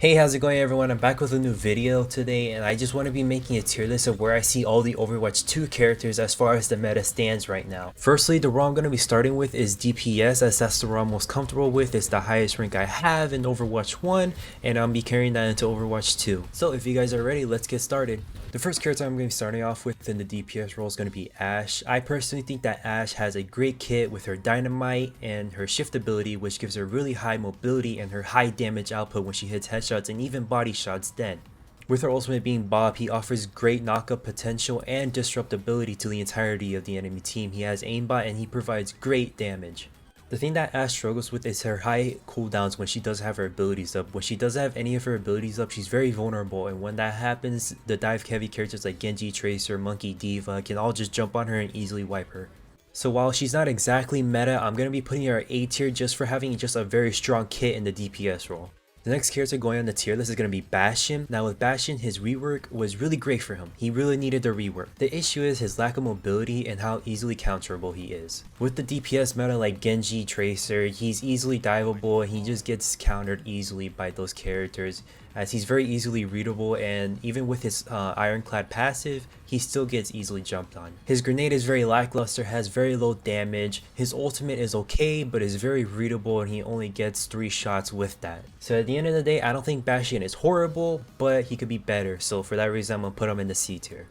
Hey, how's it going everyone? I'm back with a new video today and I just want to be making a tier list of where I see all the Overwatch 2 characters as far as the meta stands right now. Firstly, the role I'm going to be starting with is DPS, as that's the role I'm most comfortable with. It's the highest rank I have in Overwatch 1 and I'll be carrying that into Overwatch 2. So if you guys are ready, let's get started. The first character I'm going to be starting off with in the DPS role is going to be Ashe. I personally think that Ashe has a great kit with her dynamite and her shift ability, which gives her really high mobility and her high damage output when she hits headshots and even body shots then. With her ultimate being Bob, he offers great knockup potential and disruptability to the entirety of the enemy team. He has aimbot and he provides great damage. The thing that Ashe struggles with is her high cooldowns when she does have her abilities up. When she doesn't have any of her abilities up, she's very vulnerable, and when that happens, the dive heavy characters like Genji, Tracer, Monkey, Diva can all just jump on her and easily wipe her. So while she's not exactly meta, I'm going to be putting her A tier just for having just a very strong kit in the DPS role. The next character going on the tier list is going to be Bastion. Now with Bastion, his rework was really great for him. He really needed the rework. The issue is his lack of mobility and how easily counterable he is. With the DPS meta like Genji, Tracer, he's easily diveable and he just gets countered easily by those characters, as he's very easily readable, and even with his ironclad passive, he still gets easily jumped on. His grenade is very lackluster, has very low damage. His ultimate is okay, but is very readable and he only gets 3 shots with that. So at the end of the day, I don't think Bastion is horrible, but he could be better. So for that reason, I'm going to put him in the C tier.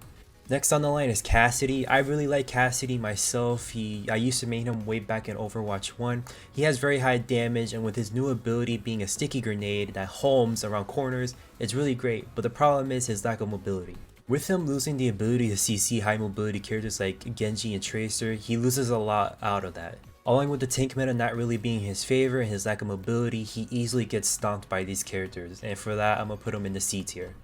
Next on the line is Cassidy. I really like Cassidy myself. I used to main him way back in Overwatch 1. He has very high damage, and with his new ability being a sticky grenade that homes around corners, it's really great, but the problem is his lack of mobility. With him losing the ability to CC high mobility characters like Genji and Tracer, he loses a lot out of that. Along with the tank meta not really being his favor and his lack of mobility, he easily gets stomped by these characters, and for that I'm gonna put him in the C tier.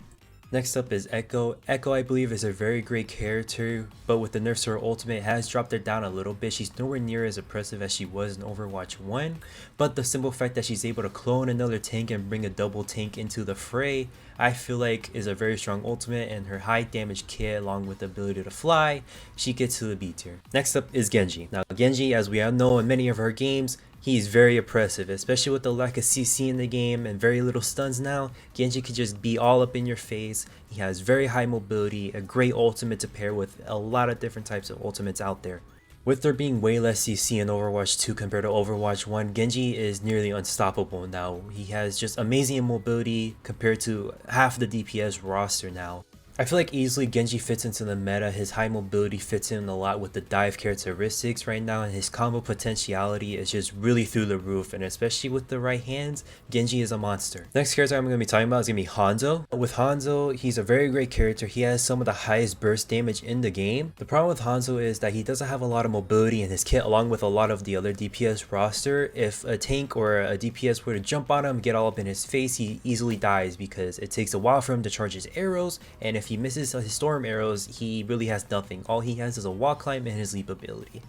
Next up is Echo. Echo, I believe, is a very great character, but with the nerfs to her ultimate, it has dropped her down a little bit. She's nowhere near as impressive as she was in Overwatch 1, but the simple fact that she's able to clone another tank and bring a double tank into the fray, I feel like is a very strong ultimate, and her high damage kit along with the ability to fly, she gets to the B tier. Next up is Genji. Now Genji, as we all know in many of her games, he's very oppressive, especially with the lack of CC in the game and very little stuns now. Genji can just be all up in your face. He has very high mobility, a great ultimate to pair with a lot of different types of ultimates out there. With there being way less CC in Overwatch 2 compared to Overwatch 1, Genji is nearly unstoppable now. He has just amazing mobility compared to half the DPS roster now. I feel like easily Genji fits into the meta. His high mobility fits in a lot with the dive characteristics right now, and his combo potentiality is just really through the roof, and especially with the right hands, Genji is a monster. Next character I'm going to be talking about is going to be Hanzo. With Hanzo, he's a very great character. He has some of the highest burst damage in the game. The problem with Hanzo is that he doesn't have a lot of mobility in his kit along with a lot of the other DPS roster. If a tank or a DPS were to jump on him, get all up in his face, he easily dies because it takes a while for him to charge his arrows, and if he misses his storm arrows, he really has nothing. All he has is a wall climb and his leap ability.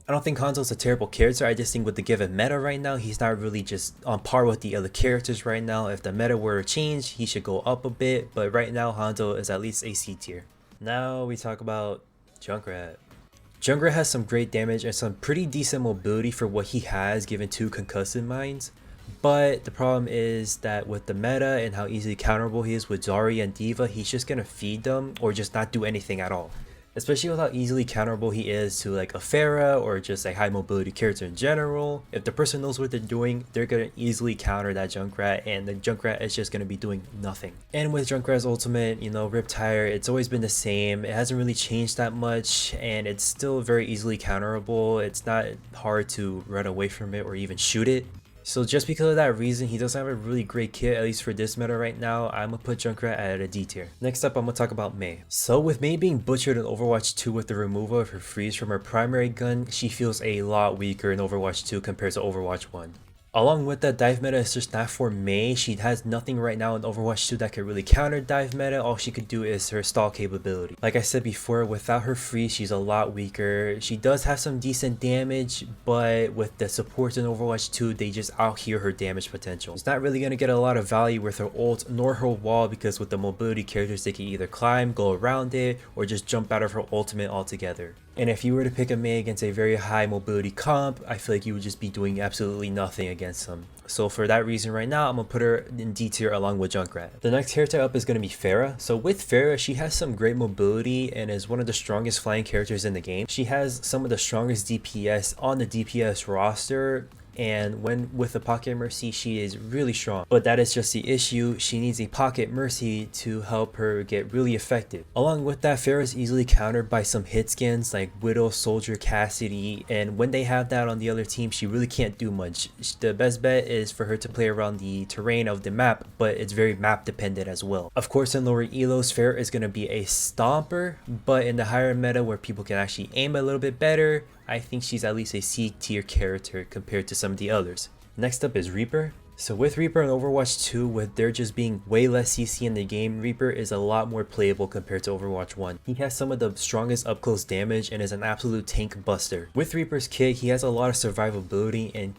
I don't think Hanzo's a terrible character. I just think with the given meta right now, he's not really just on par with the other characters right now. If the meta were to change, he should go up a bit, but right now Hanzo is at least a C tier. Now we talk about Junkrat. Junkrat has some great damage and some pretty decent mobility for what he has given 2 concussive mines. But the problem is that with the meta and how easily counterable he is with Zarya and Diva, he's just gonna feed them or just not do anything at all. Especially with how easily counterable he is to like a Pharah or just a high mobility character in general. If the person knows what they're doing, they're gonna easily counter that Junkrat, and the Junkrat is just gonna be doing nothing. And with Junkrat's ultimate, Riptire, it's always been the same. It hasn't really changed that much, and it's still very easily counterable. It's not hard to run away from it or even shoot it. So just because of that reason, he doesn't have a really great kit, at least for this meta right now. I'm gonna put Junkrat at a D tier. Next up, I'm gonna talk about Mei. So with Mei being butchered in Overwatch 2 with the removal of her freeze from her primary gun, she feels a lot weaker in Overwatch 2 compared to Overwatch 1. Along with that, dive meta is just not for Mei. She has nothing right now in Overwatch 2 that could really counter dive meta. All she could do is her stall capability. Like I said before, without her freeze, she's a lot weaker. She does have some decent damage, but with the supports in Overwatch 2, they just out-hear her damage potential. It's not really going to get a lot of value with her ult nor her wall, because with the mobility characters, they can either climb, go around it, or just jump out of her ultimate altogether. And if you were to pick a Mei against a very high mobility comp, I feel like you would just be doing absolutely nothing against them. So for that reason right now, I'm gonna put her in D tier along with Junkrat. The next character up is gonna be Pharah. So with Pharah, she has some great mobility and is one of the strongest flying characters in the game. She has some of the strongest DPS on the DPS roster, and when with a pocket mercy, she is really strong. But that is just the issue. She needs a pocket mercy to help her get really effective. Along with that, Pharah is easily countered by some hit skins like Widow, Soldier, Cassidy, and when they have that on the other team, she really can't do much. The best bet is for her to play around the terrain of the map, but it's very map dependent as well. Of course, in lower elos, Pharah is going to be a stomper, but in the higher meta where people can actually aim a little bit better, I think she's at least a C tier character compared to some of the others. Next up is Reaper. So with Reaper in Overwatch 2, with there just being way less CC in the game, Reaper is a lot more playable compared to Overwatch 1. He has some of the strongest up close damage and is an absolute tank buster. With Reaper's kit, he has a lot of survivability and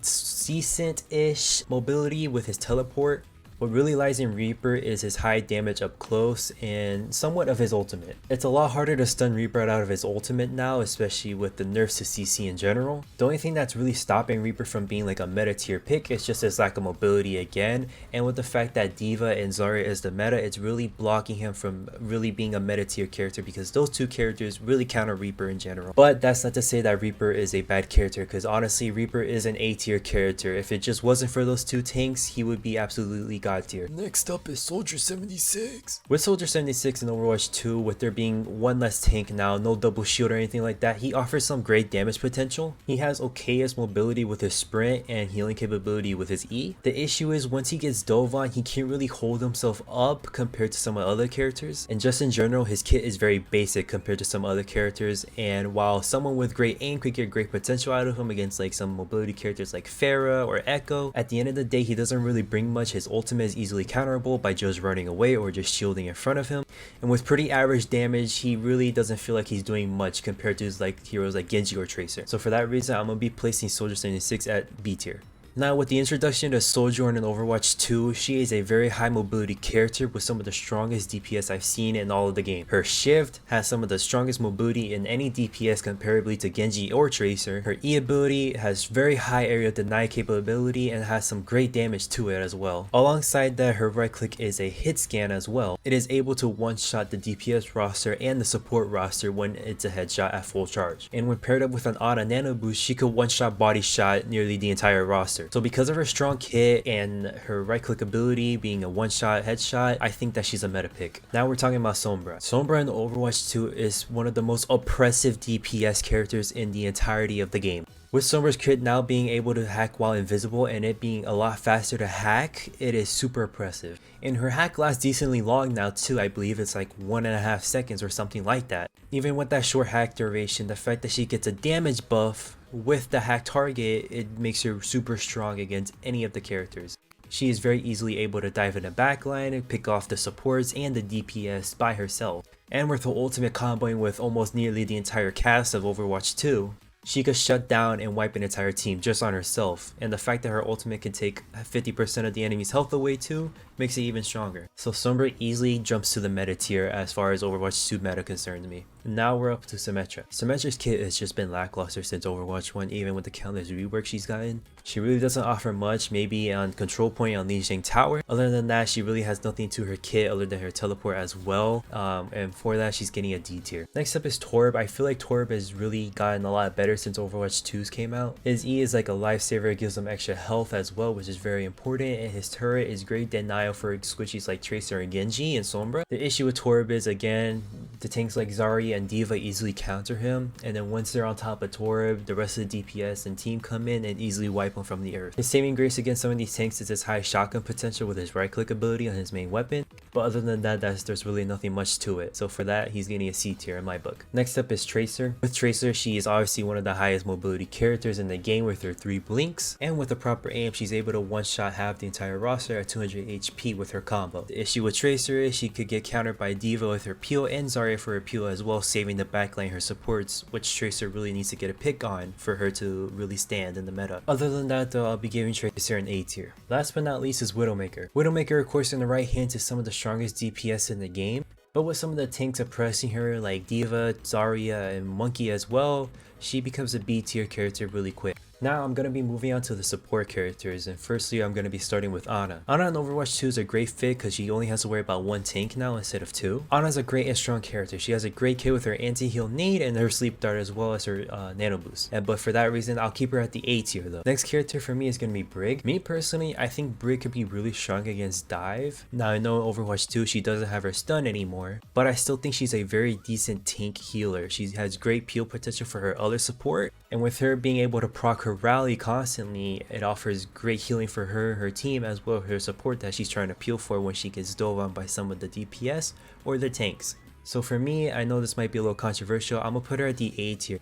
decent-ish mobility with his teleport. What really lies in Reaper is his high damage up close and somewhat of his ultimate. It's a lot harder to stun Reaper out of his ultimate now, especially with the nerfs to CC in general. The only thing that's really stopping Reaper from being like a meta tier pick is just his lack of mobility again, and with the fact that D.Va and Zarya is the meta, it's really blocking him from really being a meta tier character because those two characters really counter Reaper in general. But that's not to say that Reaper is a bad character, because honestly Reaper is an A tier character. If it just wasn't for those two tanks, he would be absolutely god tier. Next up is Soldier 76. With Soldier 76 in Overwatch 2, with there being one less tank now, no double shield or anything like that, he offers some great damage potential. He has okayest mobility with his sprint and healing capability with his E. The issue is once he gets dove on, he can't really hold himself up compared to some other characters, and just in general his kit is very basic compared to some other characters, and while someone with great aim could get great potential out of him against like some mobility characters like Pharah or Echo, at the end of the day he doesn't really bring much. His ultimate is easily counterable by just running away or just shielding in front of him, and with pretty average damage he really doesn't feel like he's doing much compared to like heroes like Genji or Tracer. So for that reason I'm gonna be placing Soldier 76 at B tier. Now with the introduction to Sojourn in Overwatch 2, she is a very high mobility character with some of the strongest DPS I've seen in all of the game. Her shift has some of the strongest mobility in any DPS comparably to Genji or Tracer. Her E ability has very high area deny capability and has some great damage to it as well. Alongside that, her right click is a hit scan as well. It is able to one shot the DPS roster and the support roster when it's a headshot at full charge. And when paired up with an auto nano boost, she could one shot body shot nearly the entire roster. So because of her strong hit and her right click ability being a one shot headshot, I think that she's a meta pick. Now we're talking about Sombra. Sombra in Overwatch 2 is one of the most oppressive DPS characters in the entirety of the game. With Sombra's kit now being able to hack while invisible and it being a lot faster to hack, it is super oppressive. And her hack lasts decently long now too. I believe it's like 1.5 seconds or something like that. Even with that short hack duration, the fact that she gets a damage buff with the hack target, it makes her super strong against any of the characters. She is very easily able to dive in the backline and pick off the supports and the DPS by herself. And with her ultimate comboing with almost nearly the entire cast of Overwatch 2, she could shut down and wipe an entire team just on herself, and the fact that her ultimate can take 50% of the enemy's health away too makes it even stronger. So Sombra easily jumps to the meta tier as far as Overwatch 2 meta concerns me. Now we're up to Symmetra. Symmetra's kit has just been lackluster since Overwatch 1, even with the countless rework she's gotten. She really doesn't offer much, maybe on control point on Lijiang Tower. Other than that, she really has nothing to her kit other than her teleport as well, and for that she's getting a D tier. Next up is Torb. I feel like Torb has really gotten a lot better since Overwatch 2's came out. His E is like a lifesaver, it gives him extra health as well, which is very important, and his turret is great denial for squishies like Tracer and Genji and Sombra. The issue with Torb is, again, the tanks like Zarya and D.Va easily counter him, and then once they're on top of Torb, the rest of the DPS and team come in and easily wipe him from the earth. His saving grace against some of these tanks is his high shotgun potential with his right click ability on his main weapon, but other than that, there's really nothing much to it. So for that, he's getting a C tier in my book. Next up is Tracer. With Tracer, she is obviously one of the highest mobility characters in the game with her 3 blinks, and with the proper aim, she's able to one shot half the entire roster at 200 HP with her combo. The issue with Tracer is she could get countered by D.Va with her peel and Zarya for her peel as well, saving the backline her supports, which Tracer really needs to get a pick on for her to really stand in the meta. Other than that though, I'll be giving Tracer an A tier. Last but not least is Widowmaker. Widowmaker, of course, in the right hand is some of the strongest DPS in the game, but with some of the tanks oppressing her like D.Va, Zarya, and Monkey as well, she becomes a B tier character really quick. Now I'm going to be moving on to the support characters, and firstly I'm going to be starting with Ana. Ana in Overwatch 2 is a great fit because she only has to worry about one tank now instead of two. Ana's a great and strong character. She has a great kit with her anti-heal nade and her sleep dart as well as her nano boost. But for that reason I'll keep her at the A tier though. Next character for me is going to be Brig. Me personally, I think Brig could be really strong against dive. Now I know in Overwatch 2 she doesn't have her stun anymore, but I still think she's a very decent tank healer. She has great peel potential for her other support, and with her being able to proc her rally constantly, it offers great healing for her team, as well as her support that she's trying to peel for when she gets dove on by some of the DPS or the tanks. So for me, I know this might be a little controversial, I'm gonna put her at the A tier.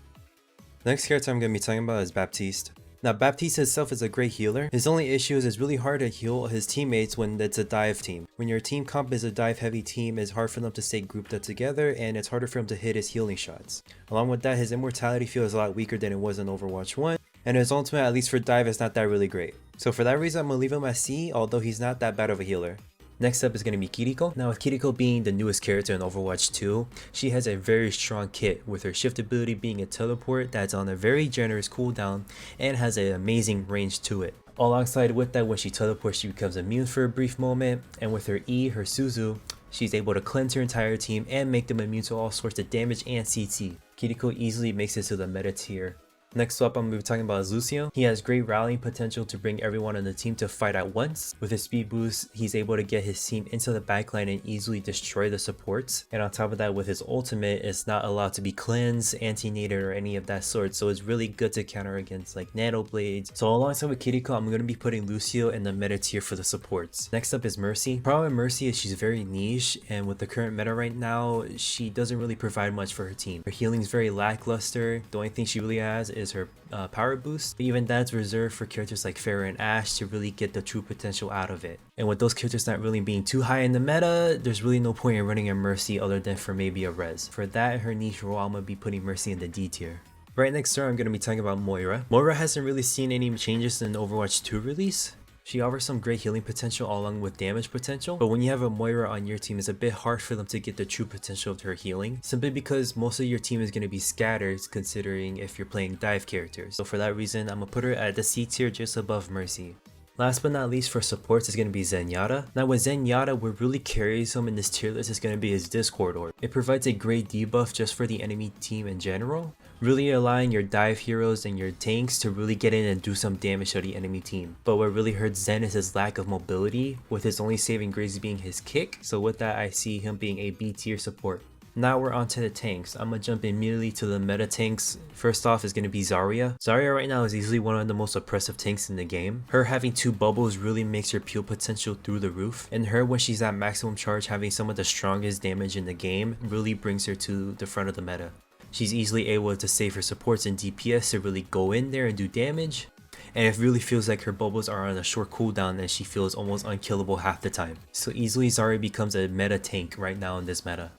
Next character I'm gonna be talking about is Baptiste. Now Baptiste himself is a great healer. His only issue is it's really hard to heal his teammates when it's a dive team. When your team comp is a dive heavy team, it's hard for them to stay grouped up together, and it's harder for him to hit his healing shots. Along with that, his immortality feels a lot weaker than it was in Overwatch 1, and his ultimate, at least for dive, is not that really great. So for that reason I'm gonna leave him at C, although he's not that bad of a healer. Next up is going to be Kiriko. Now with Kiriko being the newest character in Overwatch 2, she has a very strong kit, with her shift ability being a teleport that's on a very generous cooldown and has an amazing range to it. Alongside with that, when she teleports she becomes immune for a brief moment, and with her E, her Suzu, she's able to cleanse her entire team and make them immune to all sorts of damage and CT. Kiriko easily makes it to the meta tier. Next up I'm going to be talking about Lucio. He has great rallying potential to bring everyone on the team to fight at once. With his speed boost, he's able to get his team into the backline and easily destroy the supports. And on top of that, with his ultimate, it's not allowed to be cleansed, anti-nated, or any of that sort. So it's really good to counter against like nano blades. So alongside with Kiriko, I'm going to be putting Lucio in the meta tier for the supports. Next up is Mercy. The problem with Mercy is she's very niche, and with the current meta right now, she doesn't really provide much for her team. Her healing is very lackluster. The only thing she really has is her power boost, but even that's reserved for characters like Pharah and Ashe to really get the true potential out of it. And with those characters not really being too high in the meta, there's really no point in running a Mercy other than for maybe a res. For that, her niche role, I'm gonna be putting Mercy in the D tier. Right next to her, I'm gonna be talking about Moira. Moira hasn't really seen any changes in the Overwatch 2 release. She offers some great healing potential along with damage potential, but when you have a Moira on your team, it's a bit hard for them to get the true potential of her healing, simply because most of your team is going to be scattered considering if you're playing dive characters. So for that reason, I'm going to put her at the C tier just above Mercy. Last but not least for supports is going to be Zenyatta. Now with Zenyatta, what really carries him in this tier list is going to be his Discord Orb. It provides a great debuff just for the enemy team in general, really allowing your dive heroes and your tanks to really get in and do some damage to the enemy team. But what really hurts Zen is his lack of mobility, with his only saving grace being his kick. So with that, I see him being a B tier support. Now we're on to the tanks. I'm gonna jump immediately to the meta tanks. First off is gonna be Zarya. Zarya right now is easily one of the most oppressive tanks in the game. Her having two bubbles really makes her peel potential through the roof, and her when she's at maximum charge having some of the strongest damage in the game really brings her to the front of the meta. She's easily able to save her supports and DPS to really go in there and do damage, and it really feels like her bubbles are on a short cooldown and she feels almost unkillable half the time. So easily Zarya becomes a meta tank right now in this meta.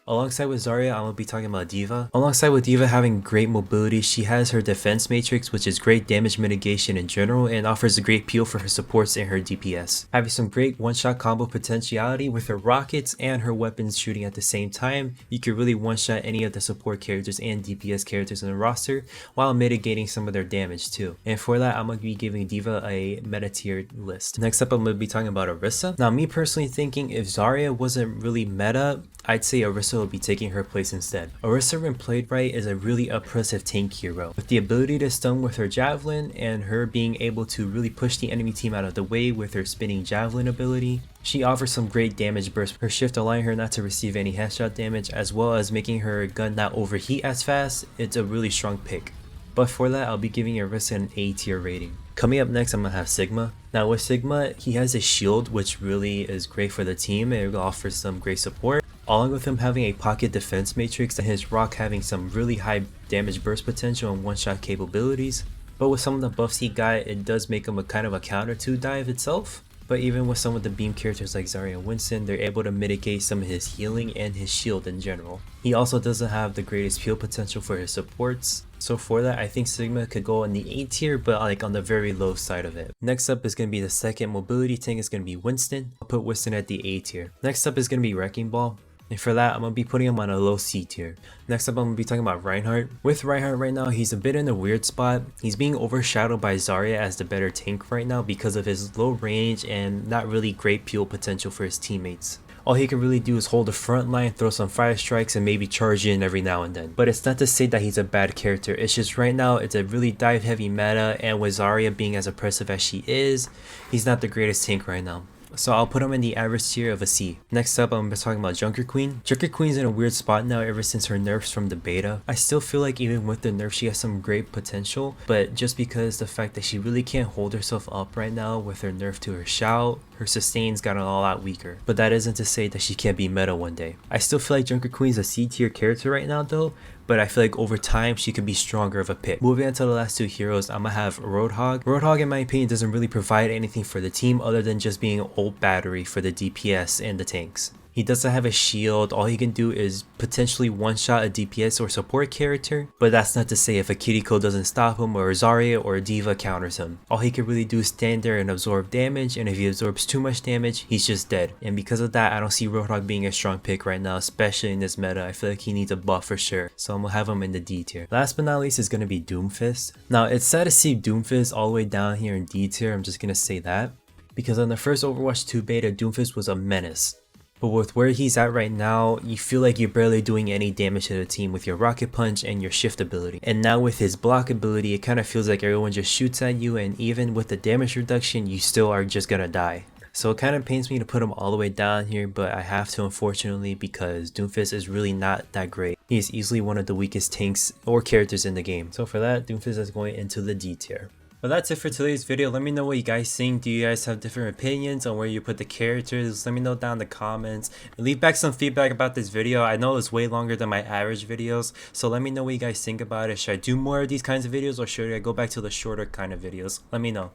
Alongside with Zarya, I'm going to be talking about D.Va. Alongside with D.Va having great mobility, she has her defense matrix, which is great damage mitigation in general and offers a great peel for her supports and her DPS. Having some great one-shot combo potentiality with her rockets and her weapons shooting at the same time, you can really one-shot any of the support characters and DPS characters in the roster while mitigating some of their damage too. And for that, I'm going to be giving D.Va a meta tier list. Next up, I'm going to be talking about Orisa. Now me personally thinking if Zarya wasn't really meta, I'd say Orisa will be taking her place instead. Orisa when played right is a really oppressive tank hero, with the ability to stun with her javelin and her being able to really push the enemy team out of the way with her spinning javelin ability. She offers some great damage burst, her shift allowing her not to receive any headshot damage, as well as making her gun not overheat as fast. It's a really strong pick. But for that, I'll be giving Orisa an A tier rating. Coming up next, I'm going to have Sigma. Now with Sigma, he has a shield which really is great for the team and it offers some great support, along with him having a pocket defense matrix and his rock having some really high damage burst potential and one-shot capabilities. But with some of the buffs he got, it does make him a kind of a counter to dive itself. But even with some of the beam characters like Zarya and Winston, they're able to mitigate some of his healing and his shield in general. He also doesn't have the greatest peel potential for his supports. So for that, I think Sigma could go in the A tier, but like on the very low side of it. Next up is going to be the second mobility tank, is going to be Winston. I'll put Winston at the A tier. Next up is going to be Wrecking Ball. And for that, I'm going to be putting him on a low C tier. Next up, I'm going to be talking about Reinhardt. With Reinhardt right now, he's a bit in a weird spot. He's being overshadowed by Zarya as the better tank right now because of his low range and not really great peel potential for his teammates. All he can really do is hold the front line, throw some fire strikes, and maybe charge in every now and then. But it's not to say that he's a bad character, it's just right now it's a really dive heavy meta, and with Zarya being as oppressive as she is, he's not the greatest tank right now. So I'll put him in the average tier of a C. Next up, I'm talking about Junker Queen. Junker Queen's in a weird spot now ever since her nerfs from the beta. I still feel like even with the nerf she has some great potential, but just because the fact that she really can't hold herself up right now with her nerf to her shout, her sustain's gotten a lot weaker. But that isn't to say that she can't be meta one day. I still feel like Junker Queen's a C tier character right now though, but I feel like over time she could be stronger of a pick. Moving on to the last two heroes, I'm gonna have Roadhog. Roadhog in my opinion doesn't really provide anything for the team other than just being an old battery for the DPS and the tanks. He doesn't have a shield, all he can do is potentially one-shot a DPS or support character, but that's not to say if a Kiriko doesn't stop him or a Zarya or a D.Va counters him. All he can really do is stand there and absorb damage, and if he absorbs too much damage, he's just dead. And because of that, I don't see Roadhog being a strong pick right now, especially in this meta. I feel like he needs a buff for sure, so I'm gonna have him in the D tier. Last but not least is gonna be Doomfist. Now, it's sad to see Doomfist all the way down here in D tier, I'm just gonna say that, because on the first Overwatch 2 beta, Doomfist was a menace. But with where he's at right now, you feel like you're barely doing any damage to the team with your rocket punch and your shift ability. And now with his block ability, it kind of feels like everyone just shoots at you, and even with the damage reduction, you still are just gonna die. So it kind of pains me to put him all the way down here, but I have to unfortunately, because Doomfist is really not that great. He is easily one of the weakest tanks or characters in the game. So for that, Doomfist is going into the D tier. But that's it for today's video. Let me know what you guys think. Do you guys have different opinions on where you put the characters? Let me know down in the comments. And leave back some feedback about this video. I know it's way longer than my average videos, so let me know what you guys think about it. Should I do more of these kinds of videos, or should I go back to the shorter kind of videos? Let me know.